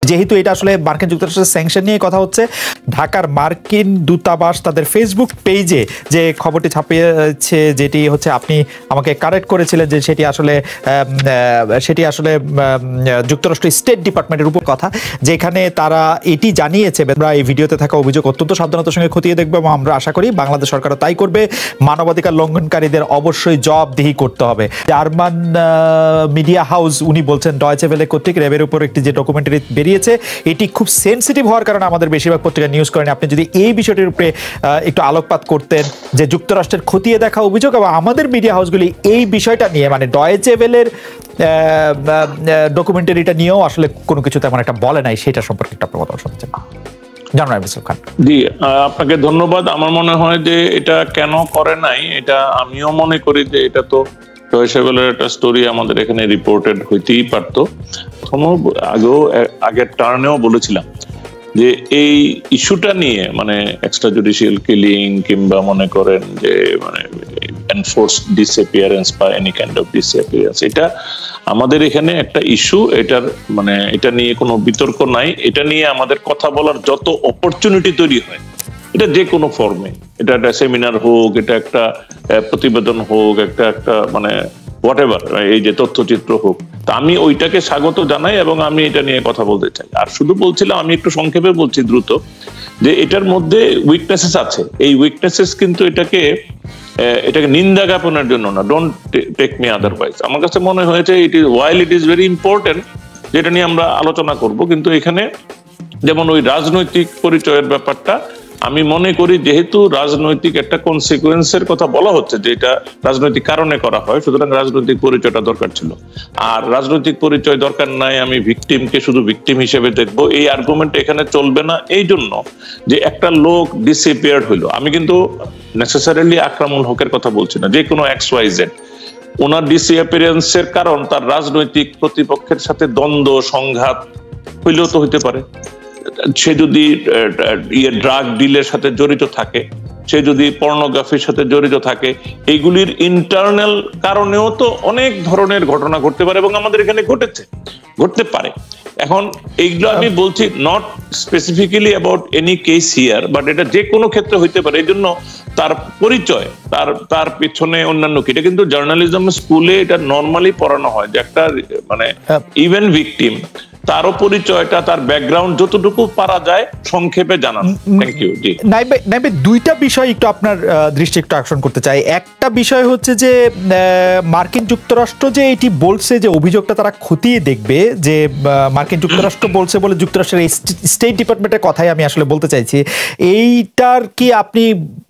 যেহেতু এটা আসলে মার্কিন যুক্তরাষ্ট্রের স্যাংশন নিয়ে কথা হচ্ছে, ঢাকার মার্কিন দূতাবাস তাদের ফেসবুক পেজে যে খবরটি ছাপিয়েছে, যেটি হচ্ছে আপনি আমাকে কারেক্ট করেছিলেন যে সেটি আসলে যুক্তরাষ্ট্র স্টেট ডিপার্টমেন্টের উপর কথা, যেখানে তারা এটি জানিয়েছে, আমরা এই ভিডিওতে থাকা অভিযোগ অত্যন্ত সাবধানতার সঙ্গে খতিয়ে দেখবো এবং আমরা আশা করি বাংলাদেশ সরকারও তাই করবে। মানবাধিকার লঙ্ঘনকারীদের অবশ্যই জবাবদিহি করতে হবে। জার্মান মিডিয়া হাউস উনি বলছেন ডয়েচে ভেলে কর্তৃক র্যাবের উপর একটি যে ডকুমেন্টারি বেরিয়েছে এটি খুব সেন্সিটিভ হওয়ার কারণে আমাদের বেশিরভাগ পত্রিকা নিউজ করেন। আপনি যদি এই বিষয়টির উপরে একটু আলোকপাত করতেন যে যুক্তরাষ্ট্রের খতিয়ে দেখা অভিযোগ এবং আমাদের মিডিয়া হাউসগুলি এই বিষয়টা নিয়ে, মানে ডয়েচে ভেলের ডকুমেন্টারিটা নিয়েও আসলে কোনো কিছু তেমন একটা বলে নাই, সেটা সম্পর্কে একটা আপনার কথা শুনছেন। জি, আপনাকে ধন্যবাদ। আমার মনে হয় যে এটা কেন করে নাই, এটা আমিও মনে করি যে এটা তো ডয়েচে ভেলের একটা স্টোরি আমাদের এখানে রিপোর্টেড হইতেই পারতো। আগের টার্নেও বলেছিলাম যে এই ইস্যুটা নিয়ে, মানে এক্সট্রা জুডিশিয়াল কিলিং কিংবা মনে করেন যে মানে এনফোর্সড ডিসঅ্যাপিয়ারেন্স বা এনি কাইন্ড অফ ডিসঅ্যাপিয়ারেন্স, এটা আমাদের এখানে একটা ইস্যু। এটার মানে এটা নিয়ে কোনো বিতর্ক নাই। এটা নিয়ে আমাদের কথা বলার যত অপরচুনিটি তৈরি হয়, এটা যে কোনো ফর্মে, এটা একটা সেমিনার হোক, এটা একটা প্রতিবেদন হোক, একটা মানে হোয়াটএভার, এই যে তথ্যচিত্র হোক, তা আমি ওইটাকে স্বাগত জানাই এবং আমি এটা নিয়ে কথা বলতে চাই। আর শুধু বলছিলাম, আমি একটু সংক্ষেপে বলছি দ্রুত, যে এটার মধ্যে উইকনেসেস আছে। এই উইকনেসেস কিন্তু এটাকে নিন্দা জ্ঞাপনের জন্য না, ডোন্ট টেক মি আদারওয়াইজ। আমার কাছে মনে হয়েছে ইট ইজ ভেরি ইম্পর্টেন্ট, যেটা নিয়ে আমরা আলোচনা করব। কিন্তু এখানে যেমন ওই রাজনৈতিক পরিচয়ের ব্যাপারটা, আমি মনে করি যেহেতু রাজনৈতিক একটা কনসিকুয়েন্সের কথা বলা হচ্ছে, যে এটা রাজনৈতিক কারণে করা হয়, সুতরাং রাজনৈতিক পরিচয়টা দরকার ছিল। আর রাজনৈতিক পরিচয় দরকার নাই, আমি ভিকটিমকে শুধু ভিকটিম হিসেবে দেখবো, এই আর্গুমেন্ট এখানে চলবে না। এই জন্য যে একটা লোক ডিসঅ্যাপিয়ার্ড হইলো, আমি কিন্তু নেসেসারিলি আকরামুল হকের কথা বলছি না, যে কোনো XYZ, ওনার ডিসঅ্যাপিয়ারেন্সের কারণ তার রাজনৈতিক প্রতিপক্ষের সাথে দ্বন্দ্ব সংঘাত হইলেও তো হইতে পারে। সে যদি ড্রাগ ডিলের সাথে জড়িত থাকে, সে যদি পর্নোগ্রাফির সাথে জড়িত থাকে, এইগুলির ইন্টারনাল কারণেও তো অনেক ধরনের ঘটনা ঘটতে পারে এবং আমাদের এখানে ঘটতে পারে। এখন এইগুলো আমি বলছি not specifically about any case here, but এটা যে কোনো ক্ষেত্রে হইতে পারে। এই জন্য তার পরিচয়, তার পিছনে অন্যান্য কি, এটা কিন্তু জার্নালিজম স্কুলে এটা নর্মালি পড়ানো হয়, যে একটা মানে ইভেন ভিকটিম, তারও পরিচয়টা, তার ব্যাকগ্রাউন্ড যতটুকু পারা যায় সংক্ষেপে জানানো। Thank you. জি নাইবে, দুইটা বিষয় একটু আপনার দৃষ্টি একটু আকর্ষণ করতে চাই। একটা বিষয় হচ্ছে যে মার্কিন যুক্তরাষ্ট্র যে এটি বলছে যে অভিযোগটা তারা খতিয়ে দেখবে, যে মার্কিন যুক্তরাষ্ট্র বলছে বলে যুক্তরাষ্ট্রের স্টেট ডিপার্টমেন্টের কথাই আমি আসলে বলতে চাইছি, এইটার কি আপনি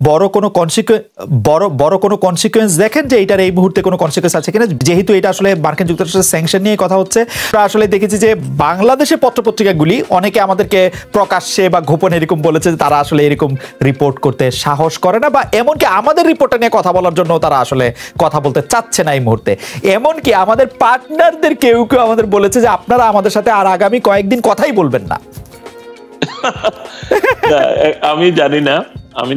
বড় কোনো কনসিকুয়েন্স দেখেন, যে এটার এই মুহূর্তে কোনো কনসিকুয়েন্স আছে কিনা? যেহেতু এটা আসলে মার্কিন যুক্তরাষ্ট্রের স্যাংশন নিয়ে কথা হচ্ছে, আমরা আসলে দেখেছি যে বাংলাদেশের পত্রপত্রিকাগুলি অনেকে আমাদেরকে প্রকাশ্যে বা গোপনে এরকম বলেছে যে তারা আসলে এরকম রিপোর্ট করতে সাহস করে না, বা এমনকি আমাদের রিপোর্টটা নিয়ে কথা বলার জন্য তারা আসলে কথা বলতে চাচ্ছে না এই মুহূর্তে। এমনকি আমাদের পার্টনারদের কেউ আমাদের বলেছে যে আপনারা আমাদের সাথে আর আগামী কয়েকদিন কথাই বলবেন না। আমি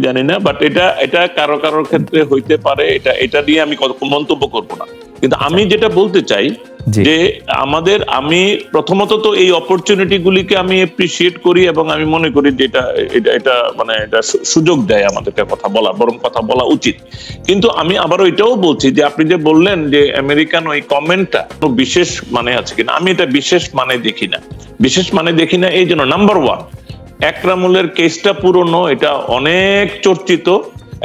জানি না, বাট এটা কারোর ক্ষেত্রে হইতে পারে, এটা নিয়ে আমি মন্তব্য করবো না। কিন্তু আমি যেটা বলতে চাই যে আমি প্রথমত তো এই অপরচুনিটি গুলিকে আমি এপ্রিসিয়েট করি এবং আমি মনে করি যে এটা মানে এটা সুযোগ দেয় আমাদেরকে কথা বলা, বরং কথা বলা উচিত। কিন্তু আমি আবারও এটাও বলছি যে আপনি যে বললেন যে আমেরিকান ওই কমেন্টটা বিশেষ মানে আছে কিনা, আমি এটা বিশেষ মানে দেখি না। এই জন্য নাম্বার 1, একরামুলের কেসটা পুরনো, এটা অনেক চর্চিত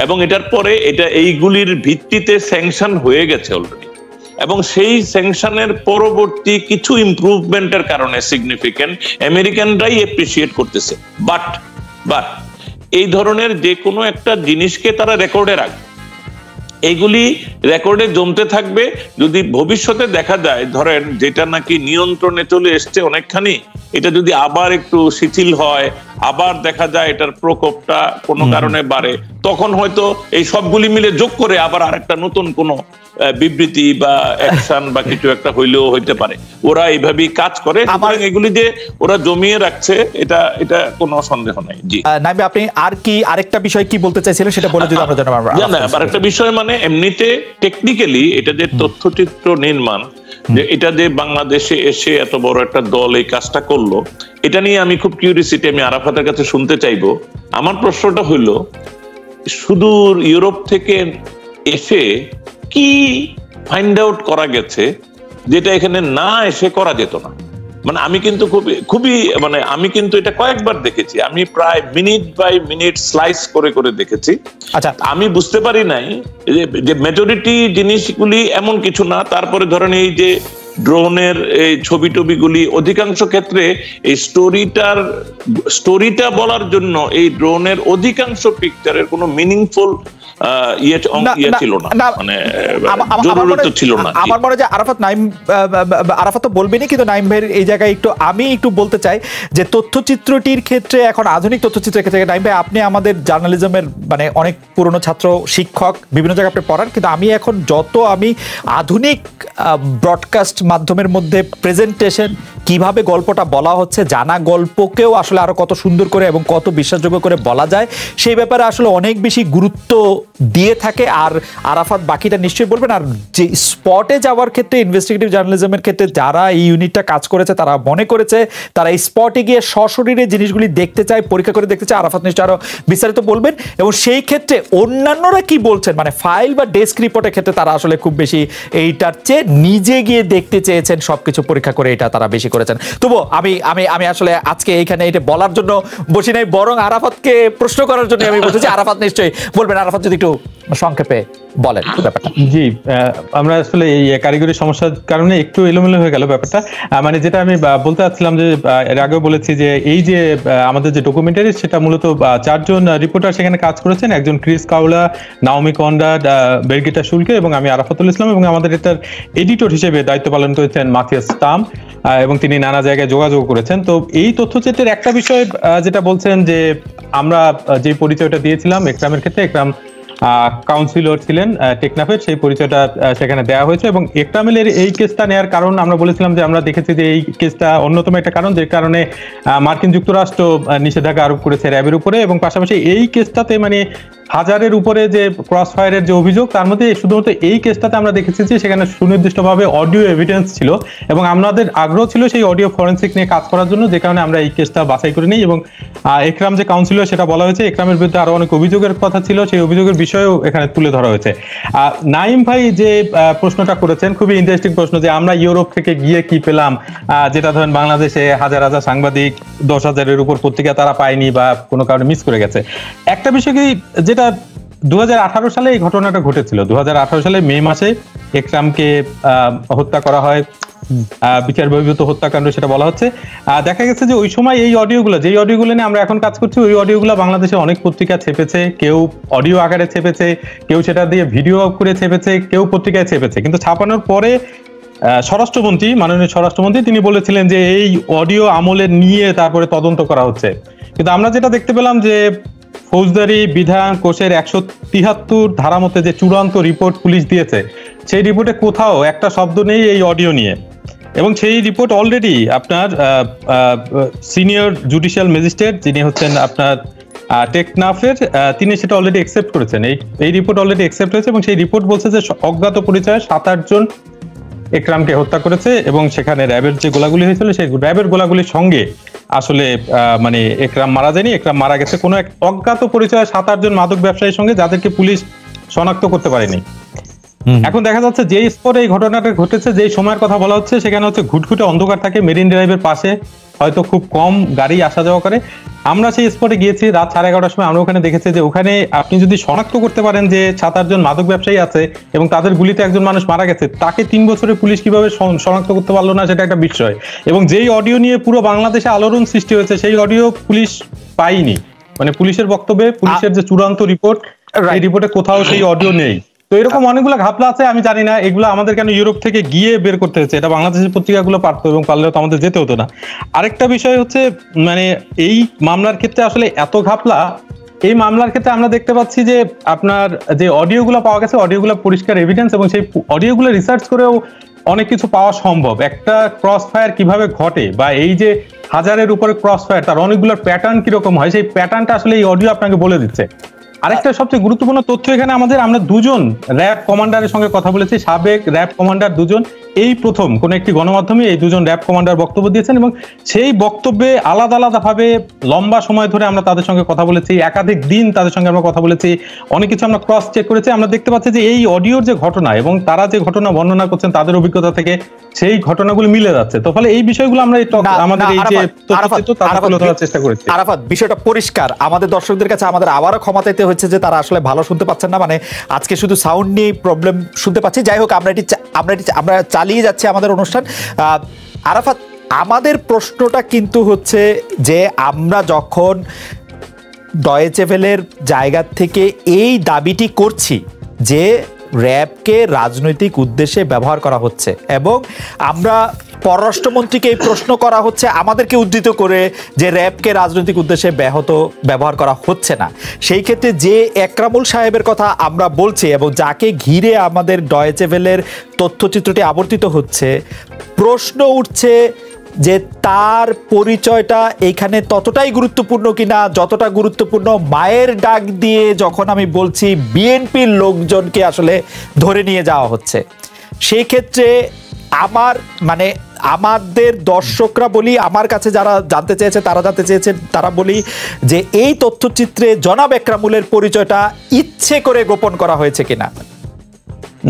এবং এটার পরে এটা এইগুলির ভিত্তিতে স্যাংশন হয়ে গেছে অলরেডি, এবং সেই স্যাংশনের পরবর্তী কিছু ইমপ্রুভমেন্টের কারণে সিগনিফিকেন্ট আমেরিকানরাই এপ্রিসিয়েট করতেছে। বাট এই ধরনের যে কোনো একটা জিনিসকে তারা রেকর্ডে রাখবে, এইগুলি রেকর্ডে জমতে থাকবে। যদি ভবিষ্যতে দেখা যায়, ধরেন যেটা নাকি নিয়ন্ত্রণে চলে এসছে অনেকখানি, এটা যদি আবার একটু শিথিল হয়, আবার দেখা যায় এটার প্রকোপটা কোনো কারণে বাড়ে, তখন হয়তো এই সবগুলি মিলে যোগ করে আবার আরেকটা নতুন কোনো বিবৃতি বা অ্যাকশন বা কিছু একটা হইলেও হইতে পারে, ওরা এইভাবেই কাজ করে। এগুলি যে ওরা জমিয়ে রাখছে এটা কোনো সন্দেহ নাই। জি নাইম, আপনি আরেকটা বিষয় কি বলতে চাইছিলেন সেটা বলে যদি আমরা জানতে পারবো। আরেকটা বিষয় মানে এমনিতে টেকনিক্যালি এটা যে তথ্যচিত্র নির্মাণ, যে এটা যে বাংলাদেশে এসে এত বড় একটা দল এই কাজটা করলো, এটা নিয়ে আমি খুব কিউরিয়াসিটি আমি আরাফাতের কাছে শুনতে চাইবো। আমার প্রশ্নটা হইলো, সুদূর ইউরোপ থেকে এসে কি ফাইন্ড আউট করা গেছে যেটা এখানে না এসে করা যেত না? মানে আমি কিন্তু খুবই মানে আমি কিন্তু এটা কয়েকবার দেখেছি, আমি প্রায় মিনিট বাই মিনিট স্লাইস করে করে দেখেছি। আচ্ছা, আমি বুঝতে পারি নাই যে মেজরিটি জিনিসগুলি এমন কিছু না। তারপরে ধরেন এই যে ড্রোনের এই ছবি টবিগুলি অধিকাংশ ক্ষেত্রে এই স্টোরিটা বলার জন্য এই ড্রোনের অধিকাংশ পিকচারের কোনো মিনিংফুল ছিল না, মানে জরুরত ছিল না। আমার মনে হয় যে আরাফাত তো বলবেনি, কিন্তু নাইম ভাইয়ের এই জায়গায় আমি একটু বলতে চাই যে তথ্যচিত্রটির ক্ষেত্রে, এখন আধুনিক তথ্যচিত্রের ক্ষেত্রে নাইম ভাই আপনি আমাদের জার্নালিজমের মানে অনেক পুরনো ছাত্র, শিক্ষক, বিভিন্ন জায়গায় আপনি পড়ান, কিন্তু আমি এখন আমি আধুনিক ব্রডকাস্ট মাধ্যমের মধ্যে প্রেজেন্টেশন, কিভাবে গল্পটা বলা হচ্ছে, জানা গল্পকেও আসলে আরো কত সুন্দর করে এবং কত বিশ্বাসযোগ্য করে বলা যায়, সেই ব্যাপারে আসলে অনেক বেশি গুরুত্ব দিয়ে থাকে। আর আরাফাত বাকিটা নিশ্চয়ই বলবেন। আর যে স্পটে যাওয়ার ক্ষেত্রে, ইনভেস্টিগেটিভ জার্নালিজমের ক্ষেত্রে যারা এই ইউনিটটা কাজ করেছে, তারা মনে করেছে তারা এই স্পটে গিয়ে সশরীরে জিনিসগুলি দেখতে চায়, পরীক্ষা করে দেখতে চায়। আরাফাত নিশ্চয় আরো বিস্তারিত বলবেন। এবং সেই ক্ষেত্রে অন্যান্যরা কি বলছেন, মানে ফাইল বা ডেস্ক রিপোর্টের ক্ষেত্রে তারা আসলে খুব বেশি এইটার চেয়ে নিজে গিয়ে দেখতে চেয়েছেন, সবকিছু পরীক্ষা করে এটা তারা বেশি করেছেন। তবুও আমি আসলে আজকে এইখানে এটা বলার জন্য বসি নাই, বরং আরাফাতকে প্রশ্ন করার জন্য আমি বলতেছি। আরাফাত নিশ্চয়ই বলবেন। আরাফাত যদি একটু সংক্ষেপে বলেন ব্যাপারটা। জি, আমরা আসলে এই কারিগরি সমস্যার কারণে একটু এলোমেলো হয়ে গেল ব্যাপারটা। মানে যেটা আমি বলতে চাচ্ছিলাম যে এর আগেও বলেছি যে এই যে আমাদের যে ডকুমেন্টারি, সেটা মূলত 4 জন রিপোর্টার সেখানে কাজ করেছেন। একজন ক্রিস কাউলা, নাওমি কনরাড, বেরগিটা শুল্কে এবং আমি আরাফাতুল ইসলাম। এবং আমাদের এটার এডিটর হিসেবে দায়িত্ব পালন করেছেন মাথিয়াস স্টাম, এবং তিনি নানা জায়গায় যোগাযোগ করেছেন। তো এই তথ্যচিত্রের একটা বিষয় যেটা বলছেন যে আমরা যে পরিচয়টা দিয়েছিলাম একরামের ক্ষেত্রে, একরাম কাউন্সিলর ছিলেন টেকনাফের, সেই পরিচয়টা সেখানে দেওয়া হয়েছে। এবং একরামের এই কেসটা নেওয়ার কারণ আমরা বলেছিলাম যে আমরা দেখেছি যে এই কেসটা অন্যতম একটা কারণ, যে কারণে মার্কিন যুক্তরাষ্ট্র নিষেধাজ্ঞা আরোপ করেছে র্যাবের উপরে। এবং পাশাপাশি এই কেসটাতে মানে হাজারের উপরে যে ক্রস ফায়ারের যে অভিযোগ, তার মধ্যে শুধুমাত্র এই কেসটাতে আমরা দেখেছি যে সেখানে সুনির্দিষ্টভাবে অডিও এভিডেন্স ছিল এবং আমাদের আগ্রহ ছিল সেই অডিও ফরেন্সিক নিয়ে কাজ করার জন্য, যে কারণে আমরা এই কেসটা বাছাই করে নিই। এবং একরাম যে কাউন্সিলর সেটা বলা হয়েছে, একরামের বিরুদ্ধে আরো অনেক অভিযোগের কথা ছিল, সেই অভিযোগের বিষয়েও এখানে তুলে ধরা হয়েছে। নাইম ভাই যে প্রশ্নটা করেছেন, খুবই ইন্টারেস্টিং প্রশ্ন, যে আমরা ইউরোপ থেকে গিয়ে কি পেলাম, যেটা ধরেন বাংলাদেশে হাজার হাজার সাংবাদিক, 10,000-এর উপর পত্রিকা তারা পায়নি বা কোনো কারণে মিস করে গেছে। একটা বিষয় কি, যেটা 2018 সালে এই ঘটনাটা ঘটেছিল, 2018 সালে মে মাসে একরামকে হত্যা করা হয়, বিচার বহির্ভূত হত্যাকাণ্ড সেটা বলা হচ্ছে। দেখা গেছে যে ওই সময় এই অডিওগুলো, যেই অডিওগুলো নিয়ে আমরা এখন কাজ করছি, ওই অডিওগুলো বাংলাদেশে অনেক পত্রিকা ছেপেছে, কেউ অডিও আকারে ছেপেছে, কেউ সেটা দিয়ে ভিডিও করে ছেপেছে, কেউ পত্রিকায় ছেপেছে। কিন্তু ছাপানোর পরে স্বরাষ্ট্রমন্ত্রী, মাননীয় স্বরাষ্ট্রমন্ত্রী, তিনি বলেছিলেন যে এই অডিও আমলে নিয়ে তারপরে তদন্ত করা হচ্ছে। কিন্তু আমরা যেটা দেখতে পেলাম যে ফৌজদারি বিধান কোষের 173 ধারা মতে যে চূড়ান্ত রিপোর্ট পুলিশ দিয়েছে, সেই রিপোর্টে কোথাও একটা শব্দ নেই এই অডিও নিয়ে। এবং সেই রিপোর্ট অলরেডি আপনার সিনিয়র জুডিশিয়াল ম্যাজিস্ট্রেট, যিনি হচ্ছেন আপনার টেকনাফের, তিনি সেটা অলরেডি অ্যাকসেপ্ট করেছেন। এই রিপোর্ট অলরেডি অ্যাকসেপ্ট হয়েছে এবং সেই রিপোর্ট বলছে যে অজ্ঞাত পরিচয়ে 7-8 জন একরামকে হত্যা করেছে এবং সেখানে র্যাবের যে গোলাগুলি হয়েছিল, সেই র্যাবের গোলাগুলির সঙ্গে আসলে মানে একরাম মারা যায়নি, একরাম মারা গেছে কোনো এক অজ্ঞাত পরিচয়ে 7-8 জন মাদক ব্যবসায়ীর সঙ্গে, যাদেরকে পুলিশ শনাক্ত করতে পারেনি। এখন দেখা যাচ্ছে যে স্পটে এই ঘটনাটা ঘটেছে, যে সময়ের কথা বলা হচ্ছে, সেখানে হচ্ছে ঘুটঘুটে অন্ধকার থাকে, মেরিন ড্রাইভের পাশে হয়তো খুব কম গাড়ি আসা যাওয়া করে। আমরা সেই স্পটে গিয়েছি রাত 11:30টার সময়, আমরা ওখানে দেখেছি যে ওখানে আপনি যদি শনাক্ত করতে পারেন যে 7-8 জন মাদক ব্যবসায়ী আছে এবং তাদের গুলিতে একজন মানুষ মারা গেছে, তাকে 3 বছরে পুলিশ কিভাবে শনাক্ত করতে পারলো না, সেটা একটা বিষয়। এবং যেই অডিও নিয়ে পুরো বাংলাদেশে আলোড়ন সৃষ্টি হয়েছে, সেই অডিও পুলিশ পায়নি। মানে পুলিশের বক্তব্যে, পুলিশের যে চূড়ান্ত রিপোর্ট, এই রিপোর্টে কোথাও সেই অডিও নেই। তো এরকম অনেকগুলো ঘাপলা আছে, আমি জানি না এগুলো আমাদের কেন ইউরোপ থেকে গিয়ে বের করতে হচ্ছে। এটা বাংলাদেশের পত্রিকাগুলো পারতো এবং পারলেও তো আমাদের যেতে হতো না। আরেকটা বিষয় হচ্ছে, মানে এই মামলার ক্ষেত্রে আসলে এত ঘাপলা এই মামলার ক্ষেত্রে আমরা দেখতে পাচ্ছি যে আপনার যে অডিওগুলো পাওয়া গেছে, অডিওগুলো পরিষ্কার এভিডেন্স, এবং সেই অডিওগুলো রিসার্চ করেও অনেক কিছু পাওয়া সম্ভব। একটা ক্রস ফায়ার কিভাবে ঘটে বা এই যে হাজারের উপরে ক্রস ফায়ার তার অনেকগুলো প্যাটার্ন কিরকম হয়, সেই প্যাটার্নটা আসলে এই অডিও আপনাকে বলে দিচ্ছে। আরেকটা সবচেয়ে গুরুত্বপূর্ণ তথ্য এখানে আমরা দুজন র্যাব কমান্ডারের সঙ্গে কথা বলেছি, সাবেক র্যাব কমান্ডার দুজন। এই প্রথম কোন একটি গণমাধ্যমে এই দুজন র্যাব কমান্ডার বক্তব্য দিয়েছেন, এবং সেই বক্তব্যে আলাদা আলাদা ভাবে লম্বা সময় ধরে আমরা তাদের সঙ্গে কথা বলেছি, একাধিক দিন তাদের সঙ্গে আমরা কথা বলেছি, অনেক কিছু আমরা ক্রস চেক করেছি। আমরা দেখতে পাচ্ছি যে এই অডিওর যে ঘটনা এবং তারা যে ঘটনা বর্ণনা করছেন তাদের অভিজ্ঞতা থেকে সেই ঘটনাগুলো মিলে যাচ্ছে। তো ফলে এই বিষয়গুলো আমরা আমাদের এই যে তুলে ধরার চেষ্টা করেছি। আরাফাত, বিষয়টা পরিষ্কার। আমাদের দর্শকদের কাছে আমাদের আবারও ক্ষমা চাইতে হচ্ছে যে তারা আসলে ভালো শুনতে পাচ্ছেন না, মানে আজকে শুধু সাউন্ড নিয়ে প্রবলেম শুনতে পাচ্ছি। যাই হোক, আমরা চালিয়ে যাচ্ছি আমাদের অনুষ্ঠান। আরাফাত, আমাদের প্রশ্নটা কিন্তু হচ্ছে যে আমরা যখন ডয়েচে ভেলের জায়গা থেকে এই দাবিটি করছি যে র্যাবকে রাজনৈতিক উদ্দেশ্যে ব্যবহার করা হচ্ছে, এবং আমরা পররাষ্ট্রমন্ত্রীকে এই প্রশ্ন করা হচ্ছে আমাদেরকে উদ্ধৃত করে যে র্যাবকে রাজনৈতিক উদ্দেশ্যে ব্যবহার করা হচ্ছে না, সেই ক্ষেত্রে যে একরামুল সাহেবের কথা আমরা বলছি এবং যাকে ঘিরে আমাদের ডয়েচে ভেলের তথ্যচিত্রটি আবর্তিত হচ্ছে, প্রশ্ন উঠছে যে তার পরিচয়টা এখানে ততটাই গুরুত্বপূর্ণ কিনা যতটা গুরুত্বপূর্ণ মায়ের ডাক দিয়ে যখন আমি বলছি বিএনপির লোকজনকে আসলে ধরে নিয়ে যাওয়া হচ্ছে। সেই ক্ষেত্রে আমাদের দর্শকরা বলি, আমার কাছে যারা জানতে চেয়েছে তারা বলি যে এই তথ্যচিত্রে জনাব একরামুলের পরিচয়টা ইচ্ছে করে গোপন করা হয়েছে কিনা।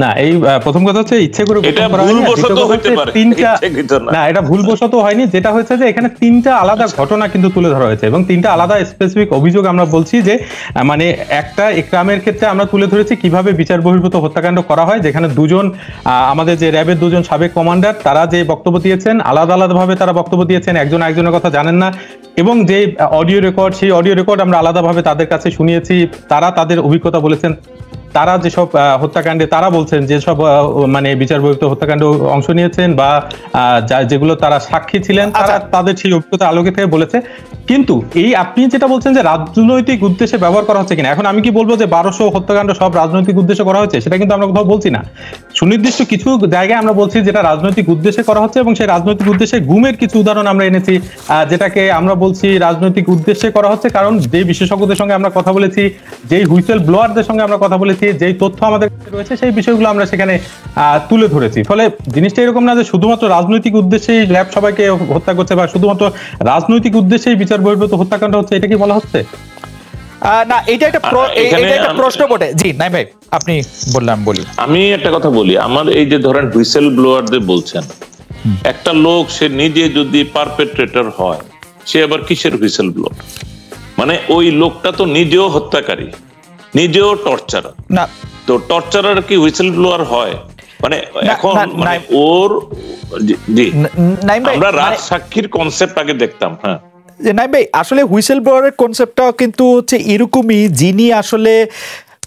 না, এই প্রথম কথা হচ্ছে ইচ্ছে করে এটা ভুলবশত হতে পারে, না এটা ভুলবশত হয়নি। যেটা হয়েছে যে এখানে তিনটা আলাদা ঘটনা কিন্তু তুলে ধরা হয়েছে এবং তিনটা আলাদা স্পেসিফিক অভিযোগ আমরা বলছি যে মানে একটা একরামের ক্ষেত্রে আমরা তুলে ধরেছি কিভাবে বিচার বহির্ভূত হত্যাকাণ্ড করা হয়, যেখানে দুজন আমাদের যে র্যাবের দুজন সাবেক কমান্ডার তারা যে বক্তব্য দিয়েছেন আলাদা আলাদাভাবে তারা বক্তব্য দিয়েছেন, একজন একজনের কথা জানেন না, এবং যে অডিও রেকর্ড সেই অডিও রেকর্ড আমরা আলাদাভাবে তাদের কাছে শুনিয়েছি, তারা তাদের অভিজ্ঞতা বলেছেন, তারা যেসব হত্যাকাণ্ডে তারা বলছেন যেসব মানে বিচার বহির্ভূত হত্যাকাণ্ড অংশ নিয়েছেন বা যেগুলো তারা সাক্ষী ছিলেন তারা তাদের সেই অভিজ্ঞতা আলোকে থেকে বলেছে। কিন্তু এই আপনি যেটা বলছেন যে রাজনৈতিক উদ্দেশ্যে ব্যবহার করা হচ্ছে কিনা, এখন আমি কি বলবো যে 1200 হত্যাকাণ্ড সব রাজনৈতিক উদ্দেশ্যে করা হচ্ছে, সেটা কিন্তু আমরা কোথাও বলছি না। সুনির্দিষ্ট কিছু জায়গায় আমরা বলছি যেটা রাজনৈতিক উদ্দেশ্যে করা হচ্ছে, এবং সেই রাজনৈতিক উদ্দেশ্যে গুমের কিছু উদাহরণ আমরা এনেছি যেটাকে আমরা বলছি রাজনৈতিক উদ্দেশ্যে করা হচ্ছে, কারণ যে বিশেষজ্ঞদের সঙ্গে আমরা কথা বলেছি, যেই হুইসেল ব্লোয়ারদের সঙ্গে আমরা কথা বলেছি, যেই তথ্য আমাদের কাছে রয়েছে সেই বিষয়গুলো আমরা সেখানে তুলে ধরেছি। ফলে জিনিসটা এরকম না যে শুধুমাত্র রাজনৈতিক উদ্দেশ্যেই র্যাব সবাইকে হত্যা করছে বা শুধুমাত্র রাজনৈতিক উদ্দেশ্যেই বিচার বহির্ভূত হত্যাকাণ্ড হচ্ছে, এটা কি বলা হচ্ছে না। এটা একটা প্রশ্ন বটে। জি নাই ভাই, আপনি বললাম বলি, আমি একটা কথা বলি। আমার এই যে ধরেন হুইসেল ব্লোয়ারদের বলছেন, একটা লোক সে নিজে যদি পারপেট্রেটর হয় সে আবার কিসের হুইসেল ব্লোয়ার? মানে ওই লোকটা তো নিজেও হত্যাকারী, নিজেও টর্চারার না, তো টর্চারার কি হুইসেল ব্লোয়ার হয়? মানে এখন মানে ওর আমরা রাজ সাক্ষীর কনসেপ্ট আগে দেখতাম। হ্যাঁ নাই ভাই, আসলে হুইসেল ব্লোয়ারের কনসেপ্টটাও কিন্তু হচ্ছে এরকমই, যিনি আসলে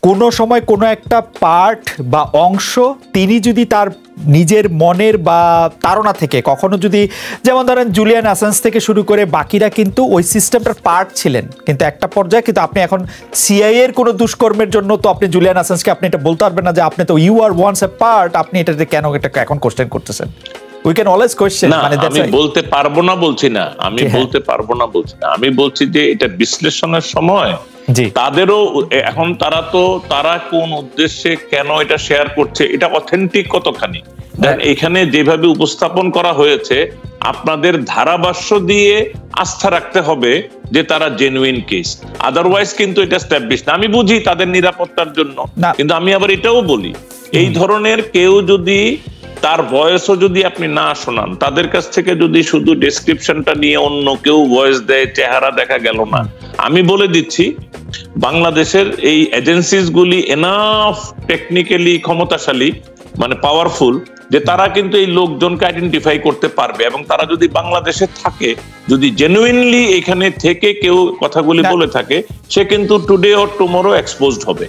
কোনো সময় কোনো একটা পার্ট বা অংশ তিনি যদি তার নিজের মনের বা তাড়না থেকে কখনো যদি, যেমন ধরেন জুলিয়ান অ্যাসাঞ্জ থেকে শুরু করে বাকিরা কিন্তু ওই সিস্টেমটার পার্ট ছিলেন, কিন্তু একটা পর্যায়ে কিন্তু আপনি এখন সিআইএ এর কোনো দুষ্কর্মের জন্য তো আপনি জুলিয়ান অ্যাসাঞ্জকে আপনি এটা বলতে পারবেন না যে আপনি তো you are once a part, আপনি এটাকে কেন এটাকে এখন কোশ্চেন করতেছেন। We can always question. মানে আমি বলতে পারবো না বলছি না, আমি বলতে পারবো না বলছি না, আমি বলছি যে এটা বিশ্লেষণের সময় তাদেরও এখন তারা কোন উদ্দেশ্যে কেন এটা শেয়ার করছে, এটা অথেন্টিক কতখানি এখানে যেভাবে উপস্থাপন করা হয়েছে আপনাদের ধারাভাষ্য দিয়ে আস্থা রাখতে হবে যে তারা জেনুইন কেস, আদারওয়াইজ কিন্তু এটা এস্টাবলিশ না। আমি বুঝি তাদের নিরাপত্তার জন্য, কিন্তু আমি আবার এটাও বলি এই ধরনের কেউ যদি তার ভয়েসও যদি আপনি না শোনান, তাদের কাছ থেকে যদি শুধু ডেসক্রিপশনটা নিয়ে অন্য কেউ ভয়েস দেয়, চেহারা দেখা গেল না, আমি বলে দিচ্ছি বাংলাদেশের এই এজেন্সিস গুলি এনাফ টেকনিক্যালি ক্ষমতাশালী, মানে পাওয়ারফুল, যে তারা কিন্তু এই লোকজনকে আইডেন্টিফাই করতে পারবে, এবং তারা যদি বাংলাদেশে থাকে, যদি জেনুইনলি এখানে থেকে কেউ কথাগুলি বলে থাকে, সে কিন্তু টুডে অর টুমরো এক্সপোজড হবে।